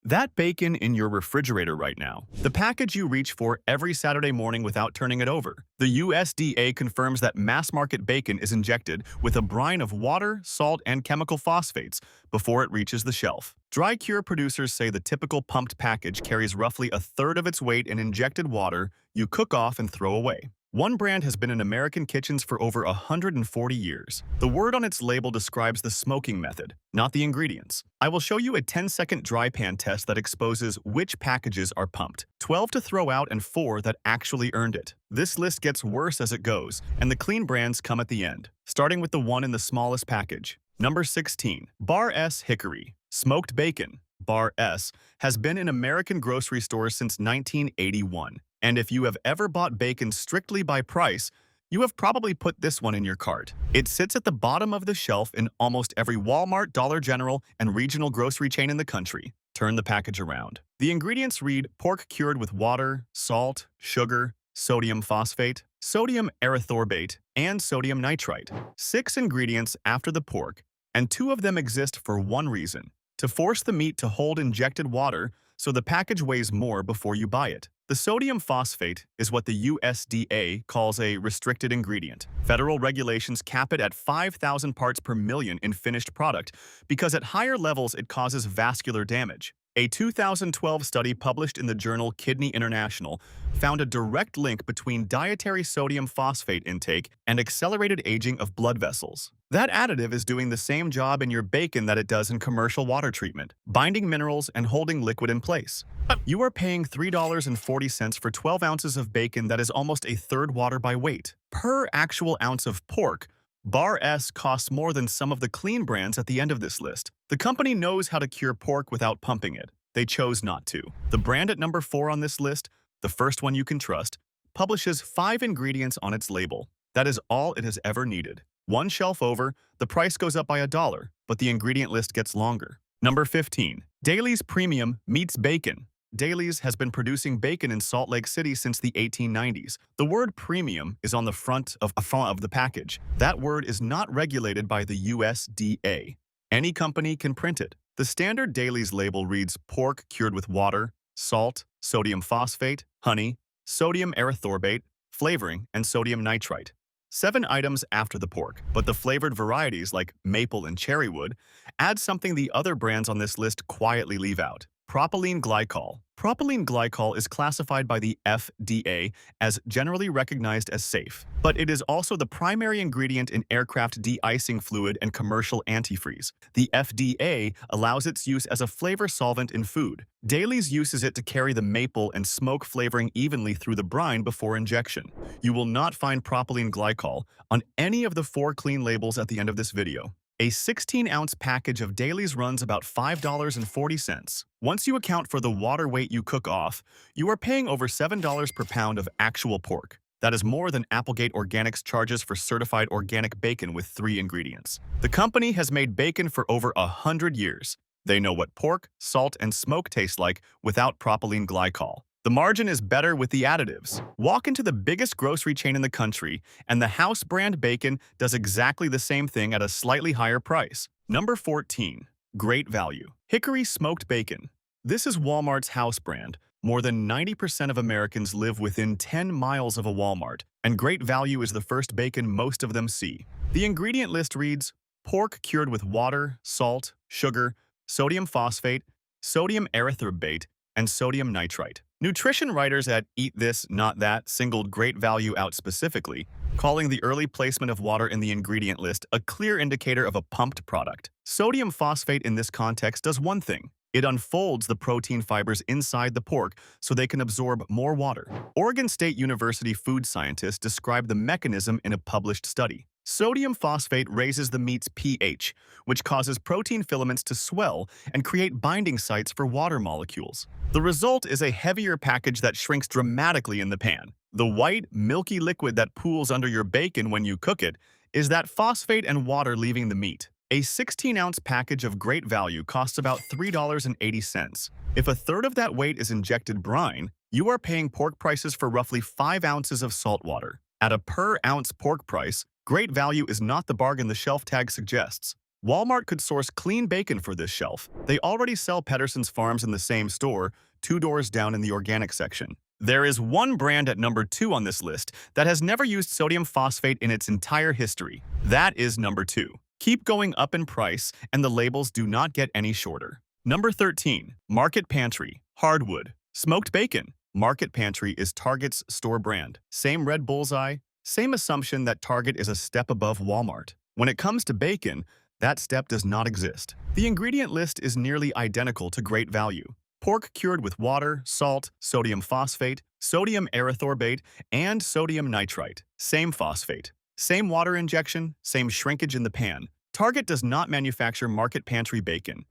That bacon in your refrigerator right now, the package you reach for every Saturday morning without turning it over. The USDA confirms that mass-market bacon is injected with a brine of water, salt, and chemical phosphates before it reaches the shelf. Dry cure producers say the typical pumped package carries roughly a third of its weight in injected water you cook off and throw away. One brand has been in American kitchens for over 140 years. The word on its label describes the smoking method, not the ingredients. I will show you a 10-second dry pan test that exposes which packages are pumped, 12 to throw out and 4 that actually earned it. This list gets worse as it goes, and the clean brands come at the end, starting with the one in the smallest package. Number 16. Bar S Hickory Smoked Bacon. Bar S has been in American grocery stores since 1981. And if you have ever bought bacon strictly by price, you have probably put this one in your cart. It sits at the bottom of the shelf in almost every Walmart, Dollar General, and regional grocery chain in the country. Turn the package around. The ingredients read pork cured with water, salt, sugar, sodium phosphate, sodium erythorbate, and sodium nitrite. 6 ingredients after the pork, and 2 of them exist for one reason: to force the meat to hold injected water so the package weighs more before you buy it. The sodium phosphate is what the USDA calls a restricted ingredient. Federal regulations cap it at 5,000 parts per million in finished product because at higher levels it causes vascular damage. A 2012 study published in the journal Kidney International found a direct link between dietary sodium phosphate intake and accelerated aging of blood vessels. That additive is doing the same job in your bacon that it does in commercial water treatment, binding minerals and holding liquid in place. You are paying $3.40 for 12 ounces of bacon that is almost a third water by weight. Per actual ounce of pork, Bar S costs more than some of the clean brands at the end of this list. The company knows how to cure pork without pumping it. They chose not to. The brand at number 4 on this list, the first one you can trust, publishes 5 ingredients on its label. That is all it has ever needed. One shelf over, the price goes up by $1, but the ingredient list gets longer. Number 15. Dailies Premium Meats Bacon. Dailies has been producing bacon in Salt Lake City since the 1890s. The word premium is on the front of the package. That word is not regulated by the USDA. Any company can print it. The standard Dailies label reads pork cured with water, salt, sodium phosphate, honey, sodium erythorbate, flavoring, and sodium nitrite. 7 items after the pork, but the flavored varieties like maple and cherrywood add something the other brands on this list quietly leave out: propylene glycol. Propylene glycol is classified by the FDA as generally recognized as safe, but it is also the primary ingredient in aircraft de-icing fluid and commercial antifreeze. The FDA allows its use as a flavor solvent in food. Dailies uses it to carry the maple and smoke flavoring evenly through the brine before injection. You will not find propylene glycol on any of the 4 clean labels at the end of this video. A 16-ounce package of Dailies runs about $5.40. Once you account for the water weight you cook off, you are paying over $7 per pound of actual pork. That is more than Applegate Organics charges for certified organic bacon with 3 ingredients. The company has made bacon for over 100 years. They know what pork, salt, and smoke taste like without propylene glycol. The margin is better with the additives. Walk into the biggest grocery chain in the country, and the house brand bacon does exactly the same thing at a slightly higher price. Number 14. Great Value Hickory Smoked Bacon. This is Walmart's house brand. More than 90% of Americans live within 10 miles of a Walmart, and Great Value is the first bacon most of them see. The ingredient list reads pork cured with water, salt, sugar, sodium phosphate, sodium erythorbate, and sodium nitrite. Nutrition writers at Eat This, Not That singled Great Value out specifically, calling the early placement of water in the ingredient list a clear indicator of a pumped product. Sodium phosphate in this context does one thing: it unfolds the protein fibers inside the pork so they can absorb more water. Oregon State University food scientists described the mechanism in a published study. Sodium phosphate raises the meat's pH, which causes protein filaments to swell and create binding sites for water molecules. The result is a heavier package that shrinks dramatically in the pan. The white, milky liquid that pools under your bacon when you cook it is that phosphate and water leaving the meat. A 16-ounce package of Great Value costs about $3.80. If a third of that weight is injected brine, you are paying pork prices for roughly 5 ounces of salt water. At a per-ounce pork price, Great Value is not the bargain the shelf tag suggests. Walmart could source clean bacon for this shelf. They already sell Peterson's farms in the same store, 2 doors down in the organic section. There is one brand at number 2 on this list that has never used sodium phosphate in its entire history. That is number 2. Keep going up in price, and the labels do not get any shorter. Number 13. Market Pantry. Hardwood. Smoked bacon. Market Pantry is Target's store brand. Same red bullseye, same assumption that Target is a step above Walmart. When it comes to bacon, that step does not exist. The ingredient list is nearly identical to Great Value. Pork cured with water, salt, sodium phosphate, sodium erythorbate, and sodium nitrite. Same phosphate. Same water injection, same shrinkage in the pan. Target does not manufacture Market Pantry bacon.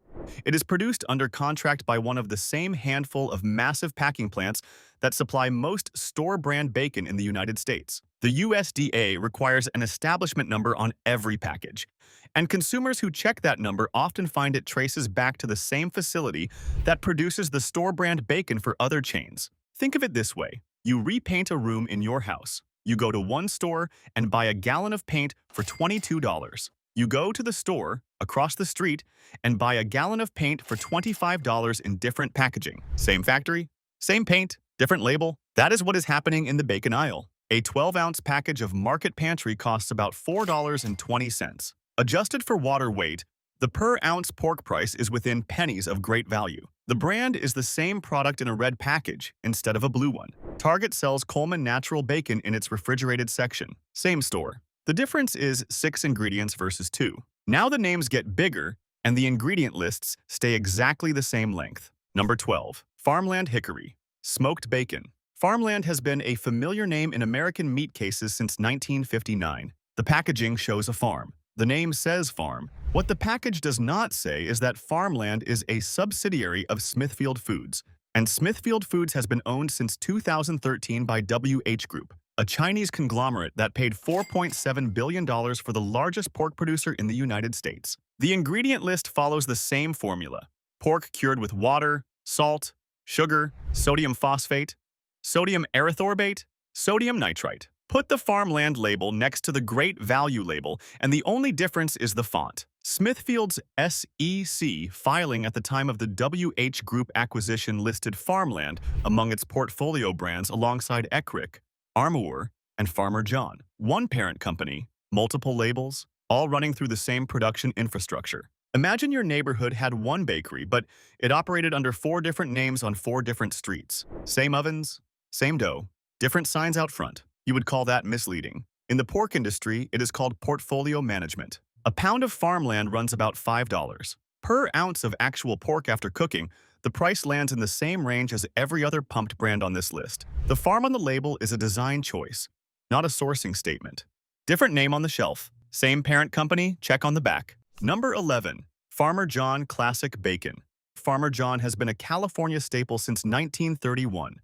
It is produced under contract by one of the same handful of massive packing plants that supply most store-brand bacon in the United States. The USDA requires an establishment number on every package, and consumers who check that number often find it traces back to the same facility that produces the store-brand bacon for other chains. Think of it this way. You repaint a room in your house. You go to one store and buy a gallon of paint for $22. You go to the store across the street and buy a gallon of paint for $25 in different packaging. Same factory, same paint, different label. That is what is happening in the bacon aisle. A 12-ounce package of Market Pantry costs about $4.20. Adjusted for water weight, the per-ounce pork price is within pennies of Great Value. The brand is the same product in a red package instead of a blue one. Target sells Coleman Natural Bacon in its refrigerated section. Same store. The difference is 6 ingredients versus 2. Now the names get bigger, and the ingredient lists stay exactly the same length. Number 12. Farmland Hickory. Smoked bacon. Farmland has been a familiar name in American meat cases since 1959. The packaging shows a farm. The name says farm. What the package does not say is that Farmland is a subsidiary of Smithfield Foods, and Smithfield Foods has been owned since 2013 by WH Group, a Chinese conglomerate that paid $4.7 billion for the largest pork producer in the United States. The ingredient list follows the same formula: pork cured with water, salt, sugar, sodium phosphate, sodium erythorbate, sodium nitrite. Put the Farmland label next to the Great Value label, and the only difference is the font. Smithfield's SEC filing at the time of the WH Group acquisition listed Farmland among its portfolio brands alongside Eckrick, Armour, and Farmer John. One parent company, multiple labels, all running through the same production infrastructure. Imagine your neighborhood had one bakery, but it operated under 4 different names on 4 different streets. Same ovens, same dough, different signs out front. You would call that misleading. In the pork industry, it is called portfolio management. A pound of Farmland runs about $5. Per ounce of actual pork after cooking, the price lands in the same range as every other pumped brand on this list. The farm on the label is a design choice, not a sourcing statement. Different name on the shelf. Same parent company, check on the back. Number 11. Farmer John Classic Bacon. Farmer John has been a California staple since 1931.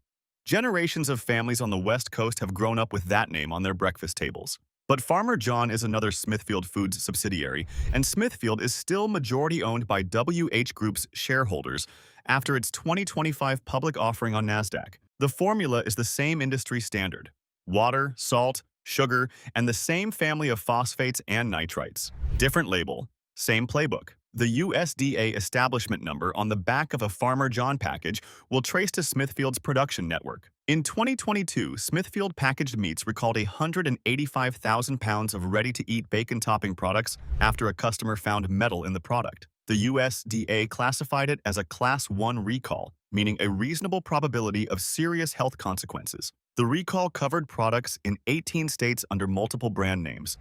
Generations of families on the West Coast have grown up with that name on their breakfast tables. But Farmer John is another Smithfield Foods subsidiary, and Smithfield is still majority owned by WH Group's shareholders after its 2025 public offering on NASDAQ. The formula is the same industry standard: water, salt, sugar, and the same family of phosphates and nitrites. Different label, same playbook. The USDA establishment number on the back of a Farmer John package will trace to Smithfield's production network. In 2022, Smithfield Packaged Meats recalled 185,000 pounds of ready-to-eat bacon topping products after a customer found metal in the product. The USDA classified it as a Class 1 recall, meaning a reasonable probability of serious health consequences. The recall covered products in 18 states under multiple brand names,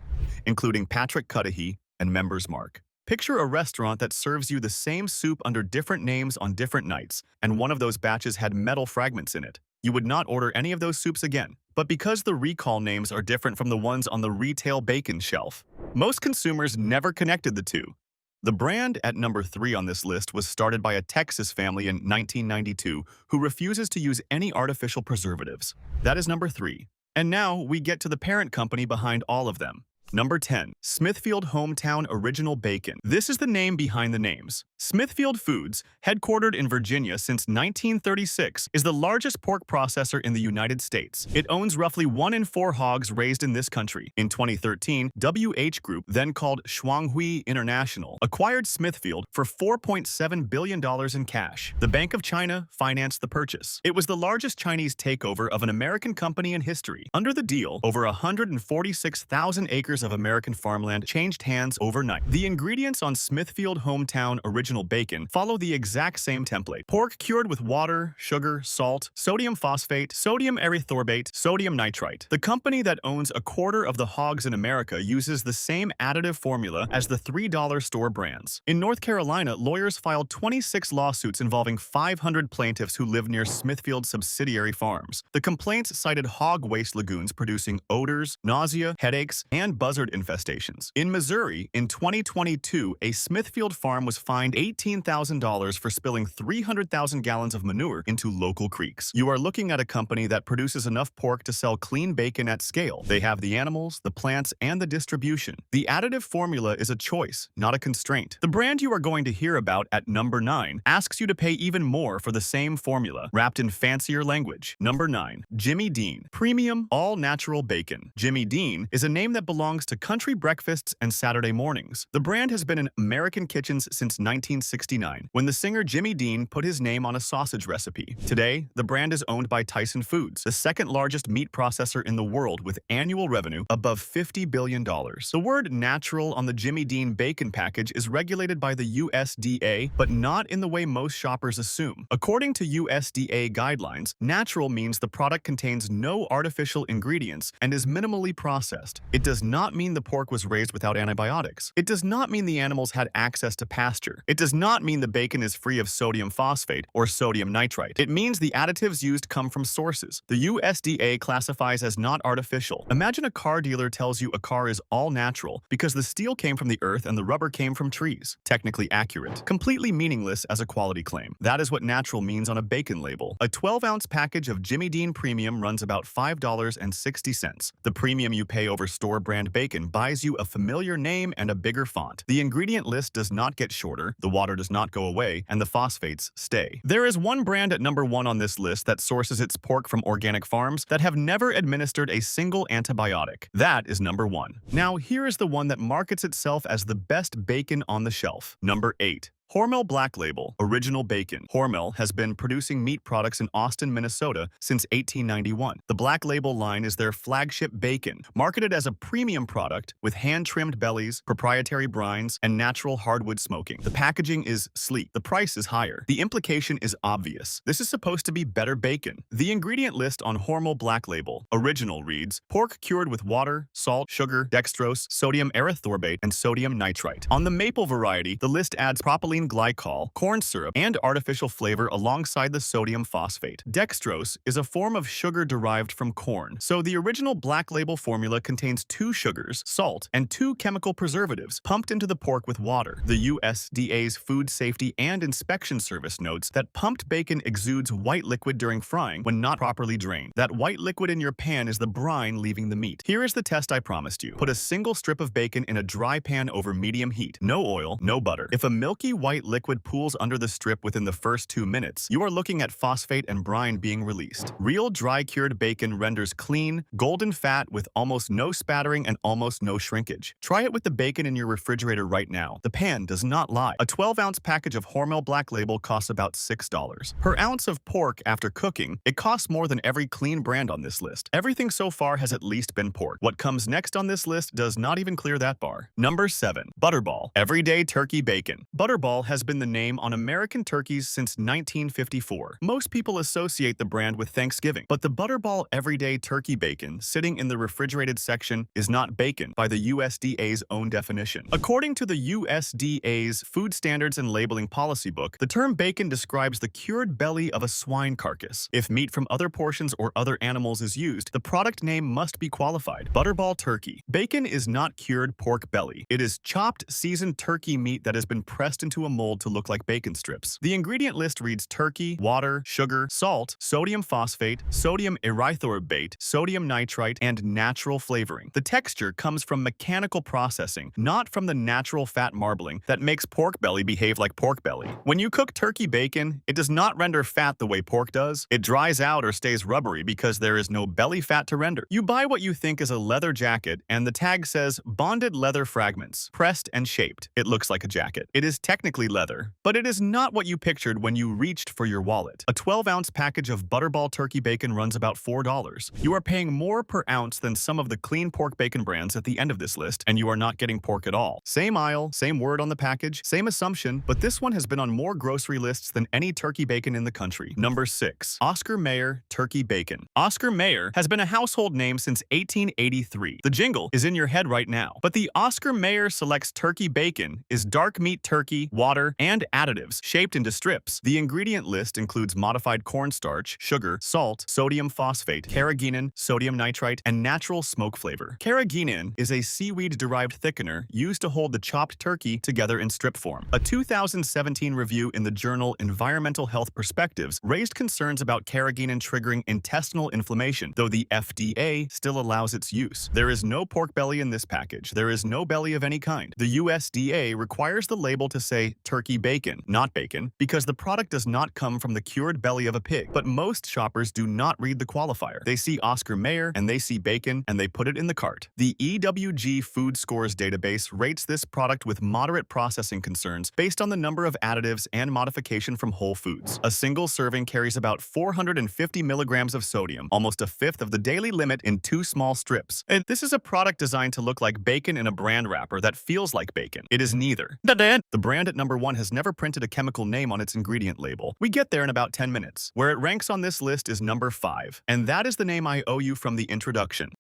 including Patrick Cudahy and Members Mark. Picture a restaurant that serves you the same soup under different names on different nights, and one of those batches had metal fragments in it. You would not order any of those soups again. But because the recall names are different from the ones on the retail bacon shelf, most consumers never connected the two. The brand at number 3 on this list was started by a Texas family in 1992 who refuses to use any artificial preservatives. That is number 3. And now we get to the parent company behind all of them. Number 10. Smithfield Hometown Original Bacon. This is the name behind the names. Smithfield Foods, headquartered in Virginia since 1936, is the largest pork processor in the United States. It owns roughly 1 in 4 hogs raised in this country. In 2013, WH Group, then called Shuanghui International, acquired Smithfield for $4.7 billion in cash. The Bank of China financed the purchase. It was the largest Chinese takeover of an American company in history. Under the deal, over 146,000 acres of American farmland changed hands overnight. The ingredients on Smithfield Hometown Original Bacon follow the exact same template. Pork cured with water, sugar, salt, sodium phosphate, sodium erythorbate, sodium nitrite. The company that owns a quarter of the hogs in America uses the same additive formula as the $3 store brands. In North Carolina, lawyers filed 26 lawsuits involving 500 plaintiffs who live near Smithfield subsidiary farms. The complaints cited hog waste lagoons producing odors, nausea, headaches, and buzzard infestations. In Missouri, in 2022, a Smithfield farm was fined $18,000 for spilling 300,000 gallons of manure into local creeks. You are looking at a company that produces enough pork to sell clean bacon at scale. They have the animals, the plants, and the distribution. The additive formula is a choice, not a constraint. The brand you are going to hear about at number 9 asks you to pay even more for the same formula, wrapped in fancier language. Number 9. Jimmy Dean Premium All-Natural Bacon. Jimmy Dean is a name that belongs to country breakfasts and Saturday mornings. The brand has been in American kitchens since 1969, when the singer Jimmy Dean put his name on a sausage recipe. Today, the brand is owned by Tyson Foods, the second largest meat processor in the world with annual revenue above $50 billion. The word natural on the Jimmy Dean bacon package is regulated by the USDA, but not in the way most shoppers assume. According to USDA guidelines, natural means the product contains no artificial ingredients and is minimally processed. It does not mean the pork was raised without antibiotics. It does not mean the animals had access to pasture. It does not mean the bacon is free of sodium phosphate or sodium nitrite. It means the additives used come from sources the USDA classifies as not artificial. Imagine a car dealer tells you a car is all natural because the steel came from the earth and the rubber came from trees. Technically accurate, completely meaningless as a quality claim. That is what natural means on a bacon label. A 12-ounce package of Jimmy Dean Premium runs about $5.60. The premium you pay over store brand bacon buys you a familiar name and a bigger font. The ingredient list does not get shorter, the water does not go away, and the phosphates stay. There is one brand at number 1 on this list that sources its pork from organic farms that have never administered a single antibiotic. That is number 1. Now, here is the one that markets itself as the best bacon on the shelf. Number 8. Hormel Black Label Original Bacon. Hormel has been producing meat products in Austin, Minnesota since 1891. The Black Label line is their flagship bacon, marketed as a premium product with hand-trimmed bellies, proprietary brines, and natural hardwood smoking. The packaging is sleek. The price is higher. The implication is obvious. This is supposed to be better bacon. The ingredient list on Hormel Black Label Original reads, pork cured with water, salt, sugar, dextrose, sodium erythorbate, and sodium nitrite. On the maple variety, the list adds propylene glycol, corn syrup, and artificial flavor alongside the sodium phosphate. Dextrose is a form of sugar derived from corn, so the original Black Label formula contains 2 sugars, salt, and 2 chemical preservatives pumped into the pork with water. The USDA's Food Safety and Inspection Service notes that pumped bacon exudes white liquid during frying when not properly drained. That white liquid in your pan is the brine leaving the meat. Here is the test I promised you. Put a single strip of bacon in a dry pan over medium heat. No oil, no butter. If a milky white liquid pools under the strip within the first 2 minutes, you are looking at phosphate and brine being released. Real dry-cured bacon renders clean, golden fat with almost no spattering and almost no shrinkage. Try it with the bacon in your refrigerator right now. The pan does not lie. A 12-ounce package of Hormel Black Label costs about $6. Per ounce of pork after cooking, it costs more than every clean brand on this list. Everything so far has at least been pork. What comes next on this list does not even clear that bar. Number 7. Butterball Everyday Turkey Bacon. Butterball has been the name on American turkeys since 1954. Most people associate the brand with Thanksgiving, but the Butterball Everyday Turkey Bacon sitting in the refrigerated section is not bacon by the USDA's own definition. According to the USDA's Food Standards and Labeling Policy Book, the term bacon describes the cured belly of a swine carcass. If meat from other portions or other animals is used, the product name must be qualified. Butterball Turkey. Bacon is not cured pork belly. It is chopped, seasoned turkey meat that has been pressed into into a mold to look like bacon strips. The ingredient list reads turkey, water, sugar, salt, sodium phosphate, sodium erythorbate, sodium nitrite, and natural flavoring. The texture comes from mechanical processing, not from the natural fat marbling that makes pork belly behave like pork belly. When you cook turkey bacon, it does not render fat the way pork does. It dries out or stays rubbery because there is no belly fat to render. You buy what you think is a leather jacket, and the tag says bonded leather fragments, pressed and shaped. It looks like a jacket. It is technically leather, but it is not what you pictured when you reached for your wallet. A 12-ounce package of Butterball turkey bacon runs about $4. You are paying more per ounce than some of the clean pork bacon brands at the end of this list, and you are not getting pork at all. Same aisle, same word on the package, same assumption, but this one has been on more grocery lists than any turkey bacon in the country. Number 6. Oscar Mayer turkey bacon. Oscar Mayer has been a household name since 1883. The jingle is in your head right now. But the Oscar Mayer Selects turkey bacon is dark meat turkey, water, and additives shaped into strips. The ingredient list includes modified cornstarch, sugar, salt, sodium phosphate, carrageenan, sodium nitrite, and natural smoke flavor. Carrageenan is a seaweed-derived thickener used to hold the chopped turkey together in strip form. A 2017 review in the journal Environmental Health Perspectives raised concerns about carrageenan triggering intestinal inflammation, though the FDA still allows its use. There is no pork belly in this package. There is no belly of any kind. The USDA requires the label to say turkey bacon, not bacon, because the product does not come from the cured belly of a pig. But most shoppers do not read the qualifier. They see Oscar Mayer and they see bacon and they put it in the cart. The EWG Food Scores database rates this product with moderate processing concerns based on the number of additives and modification from whole foods. A single serving carries about 450 milligrams of sodium, almost a fifth of the daily limit in 2 small strips. And this is a product designed to look like bacon in a brand wrapper that feels like bacon. It is neither. The brand at number 1 has never printed a chemical name on its ingredient label. We get there in about 10 minutes. Where it ranks on this list is number 5, and that is the name I owe you from the introduction.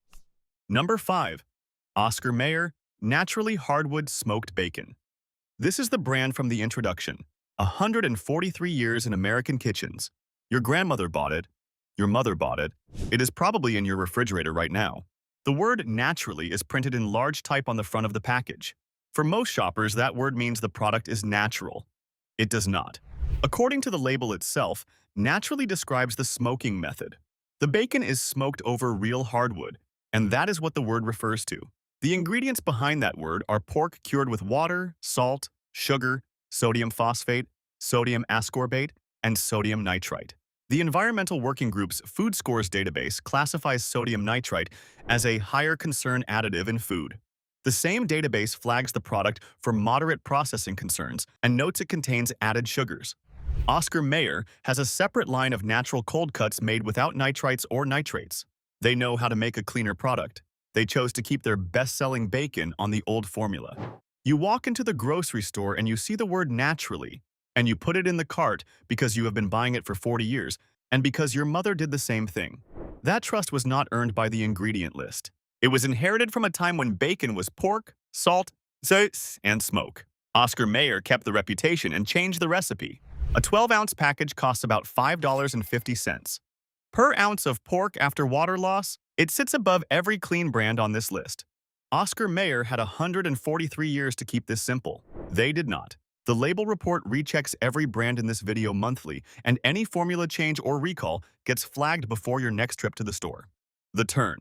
Number 5. Oscar Mayer Naturally Hardwood Smoked Bacon. This is the brand from the introduction. 143 years in American kitchens. Your grandmother bought it. Your mother bought it. It is probably in your refrigerator right now. The word naturally is printed in large type on the front of the package. For most shoppers, that word means the product is natural. It does not. According to the label itself, naturally describes the smoking method. The bacon is smoked over real hardwood, and that is what the word refers to. The ingredients behind that word are pork cured with water, salt, sugar, sodium phosphate, sodium ascorbate, and sodium nitrite. The Environmental Working Group's Food Scores database classifies sodium nitrite as a higher concern additive in food. The same database flags the product for moderate processing concerns and notes it contains added sugars. Oscar Mayer has a separate line of natural cold cuts made without nitrites or nitrates. They know how to make a cleaner product. They chose to keep their best-selling bacon on the old formula. You walk into the grocery store and you see the word naturally, and you put it in the cart because you have been buying it for 40 years and because your mother did the same thing. That trust was not earned by the ingredient list. It was inherited from a time when bacon was pork, salt, and smoke. Oscar Mayer kept the reputation and changed the recipe. A 12-ounce package costs about $5.50. Per ounce of pork after water loss, it sits above every clean brand on this list. Oscar Mayer had 143 years to keep this simple. They did not. The label report rechecks every brand in this video monthly, and any formula change or recall gets flagged before your next trip to the store. The turn.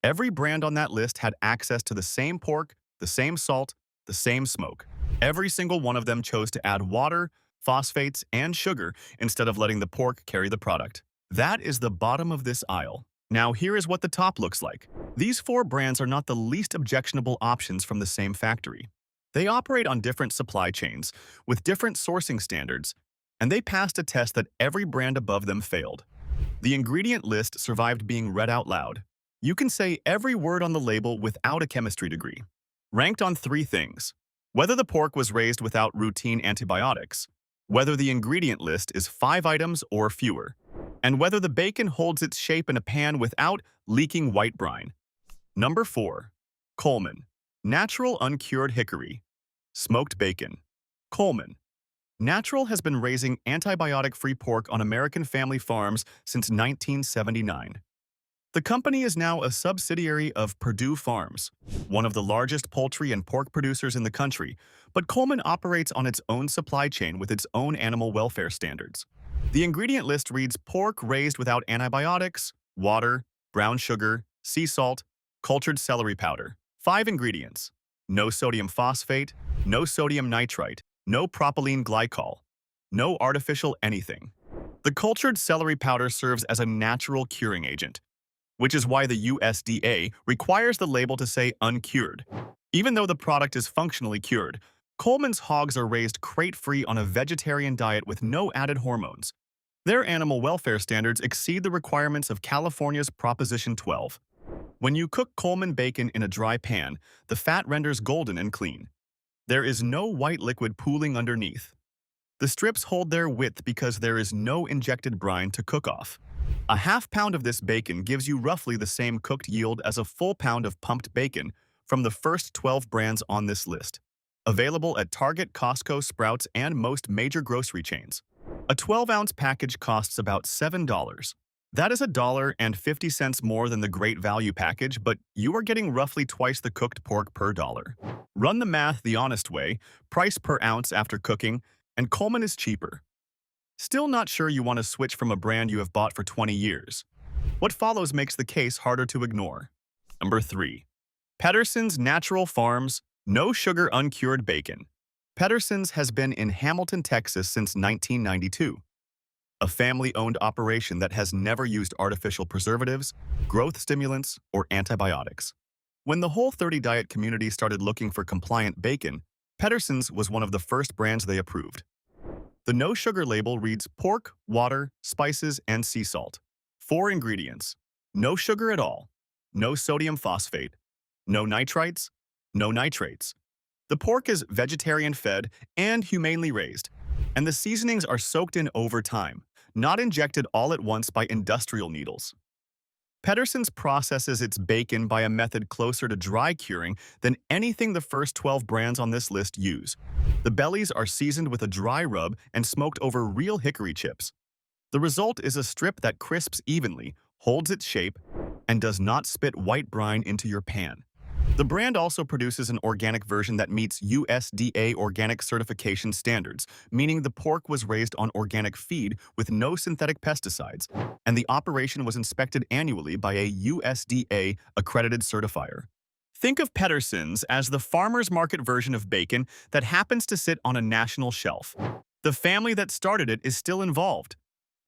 Every brand on that list had access to the same pork, the same salt, the same smoke. Every single one of them chose to add water, phosphates, and sugar instead of letting the pork carry the product. That is the bottom of this aisle. Now here is what the top looks like. These 4 brands are not the least objectionable options from the same factory. They operate on different supply chains, with different sourcing standards, and they passed a test that every brand above them failed. The ingredient list survived being read out loud. You can say every word on the label without a chemistry degree. Ranked on 3 things: whether the pork was raised without routine antibiotics, whether the ingredient list is 5 items or fewer, and whether the bacon holds its shape in a pan without leaking white brine. Number 4. Coleman Natural Uncured Hickory Smoked Bacon. Coleman Natural has been raising antibiotic-free pork on American family farms since 1979. The company is now a subsidiary of Purdue Farms, one of the largest poultry and pork producers in the country, but Coleman operates on its own supply chain with its own animal welfare standards. The ingredient list reads pork raised without antibiotics, water, brown sugar, sea salt, cultured celery powder. 5 ingredients: no sodium phosphate, no sodium nitrite, no propylene glycol, no artificial anything. The cultured celery powder serves as a natural curing agent, which is why the USDA requires the label to say uncured. Even though the product is functionally cured, Coleman's hogs are raised crate-free on a vegetarian diet with no added hormones. Their animal welfare standards exceed the requirements of California's Proposition 12. When you cook Coleman bacon in a dry pan, the fat renders golden and clean. There is no white liquid pooling underneath. The strips hold their width because there is no injected brine to cook off. A half pound of this bacon gives you roughly the same cooked yield as a full pound of pumped bacon from the first 12 brands on this list. Available at Target, Costco, Sprouts, and most major grocery chains. A 12-ounce package costs about $7. That is $1.50 more than the Great Value package, but you are getting roughly twice the cooked pork per dollar. Run the math the honest way, price per ounce after cooking, and Coleman is cheaper. Still not sure you want to switch from a brand you have bought for 20 years? What follows makes the case harder to ignore. Number 3. Peterson's Natural Farms No Sugar Uncured Bacon. Peterson's has been in Hamilton, Texas since 1992. A family-owned operation that has never used artificial preservatives, growth stimulants, or antibiotics. When the Whole30 diet community started looking for compliant bacon, Peterson's was one of the first brands they approved. The no sugar label reads pork, water, spices, and sea salt. 4 ingredients: no sugar at all, no sodium phosphate, no nitrites, no nitrates. The pork is vegetarian-fed and humanely raised, and the seasonings are soaked in over time, not injected all at once by industrial needles. Peterson's processes its bacon by a method closer to dry curing than anything the first 12 brands on this list use. The bellies are seasoned with a dry rub and smoked over real hickory chips. The result is a strip that crisps evenly, holds its shape, and does not spit white brine into your pan. The brand also produces an organic version that meets USDA organic certification standards, meaning the pork was raised on organic feed with no synthetic pesticides, and the operation was inspected annually by a USDA-accredited certifier. Think of Peterson's as the farmer's market version of bacon that happens to sit on a national shelf. The family that started it is still involved.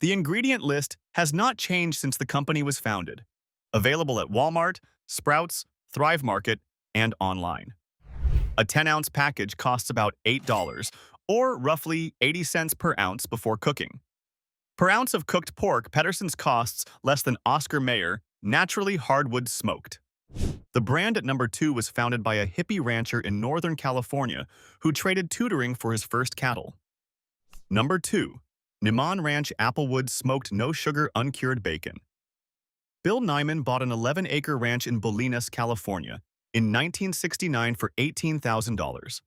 The ingredient list has not changed since the company was founded. Available at Walmart, Sprouts, Thrive Market, and online. A 10-ounce package costs about $8, or roughly 80 cents per ounce before cooking. Per ounce of cooked pork, Peterson's costs less than Oscar Mayer, naturally hardwood smoked. The brand at number 2 was founded by a hippie rancher in Northern California who traded tutoring for his first cattle. Number 2. Niman Ranch Applewood Smoked No Sugar Uncured Bacon. Bill Niman bought an 11-acre ranch in Bolinas, California, in 1969 for $18,000.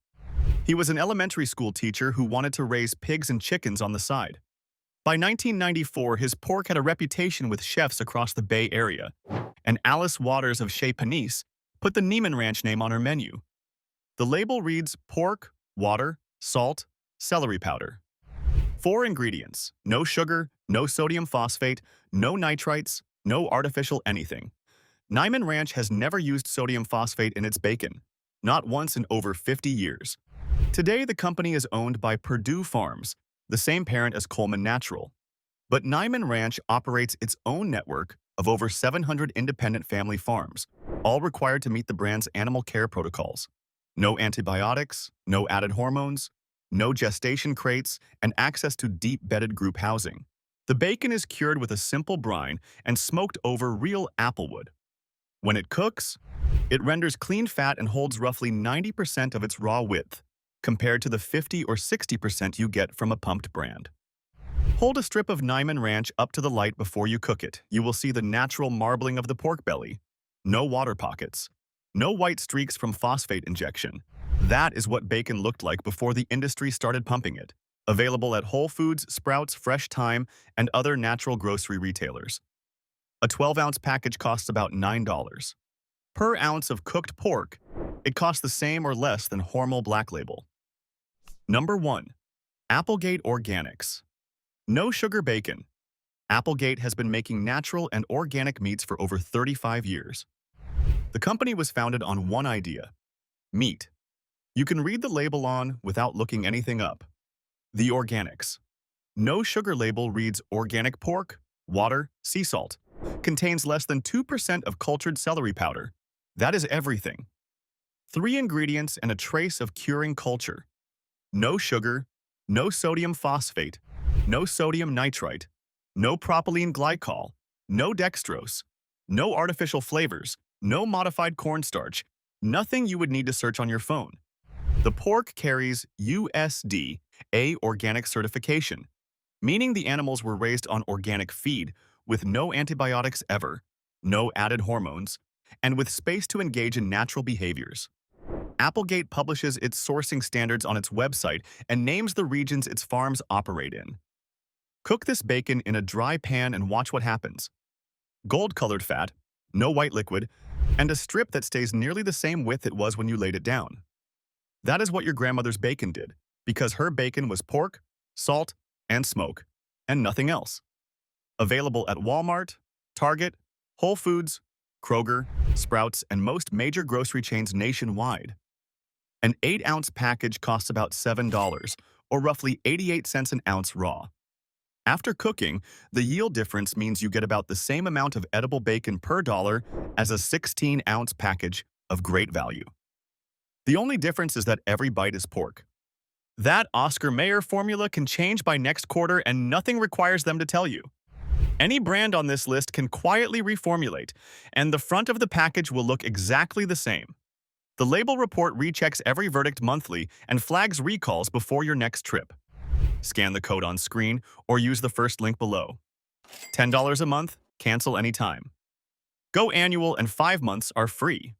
He was an elementary school teacher who wanted to raise pigs and chickens on the side. By 1994, his pork had a reputation with chefs across the Bay Area, and Alice Waters of Chez Panisse put the Niman Ranch name on her menu. The label reads pork, water, salt, celery powder. 4 ingredients: no sugar, no sodium phosphate, no nitrites, no artificial anything. Niman Ranch has never used sodium phosphate in its bacon, not once in over 50 years. Today, the company is owned by Purdue Farms, the same parent as Coleman Natural. But Niman Ranch operates its own network of over 700 independent family farms, all required to meet the brand's animal care protocols. No antibiotics, no added hormones, no gestation crates, and access to deep-bedded group housing. The bacon is cured with a simple brine and smoked over real applewood. When it cooks, it renders clean fat and holds roughly 90% of its raw width, compared to the 50 or 60% you get from a pumped brand. Hold a strip of Niman Ranch up to the light before you cook it. You will see the natural marbling of the pork belly. No water pockets. No white streaks from phosphate injection. That is what bacon looked like before the industry started pumping it. Available at Whole Foods, Sprouts, Fresh Thyme, and other natural grocery retailers. A 12-ounce package costs about $9. Per ounce of cooked pork, it costs the same or less than Hormel Black Label. Number 1. Applegate Organics. No sugar bacon. Applegate has been making natural and organic meats for over 35 years. The company was founded on one idea: meat. You can read the label on without looking anything up. The Organics. No sugar label reads organic pork, water, sea salt. Contains less than 2% of cultured celery powder. That is everything. 3 ingredients and a trace of curing culture. No sugar, no sodium phosphate, no sodium nitrite, no propylene glycol, no dextrose, no artificial flavors, no modified cornstarch, nothing you would need to search on your phone. The pork carries USDA organic certification, meaning the animals were raised on organic feed with no antibiotics ever, no added hormones, and with space to engage in natural behaviors. Applegate publishes its sourcing standards on its website and names the regions its farms operate in. Cook this bacon in a dry pan and watch what happens. Gold-colored fat, no white liquid, and a strip that stays nearly the same width it was when you laid it down. That is what your grandmother's bacon did, because her bacon was pork, salt, and smoke, and nothing else. Available at Walmart, Target, Whole Foods, Kroger, Sprouts, and most major grocery chains nationwide. An 8-ounce package costs about $7, or roughly 88 cents an ounce raw. After cooking, the yield difference means you get about the same amount of edible bacon per dollar as a 16-ounce package of great value. The only difference is that every bite is pork. That Oscar Mayer formula can change by next quarter and nothing requires them to tell you. Any brand on this list can quietly reformulate, and the front of the package will look exactly the same. The label report rechecks every verdict monthly and flags recalls before your next trip. Scan the code on screen or use the first link below. $10 a month, cancel anytime. Go annual and 5 months are free.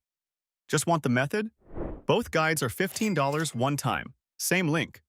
Just want the method? Both guides are $15 one time. Same link.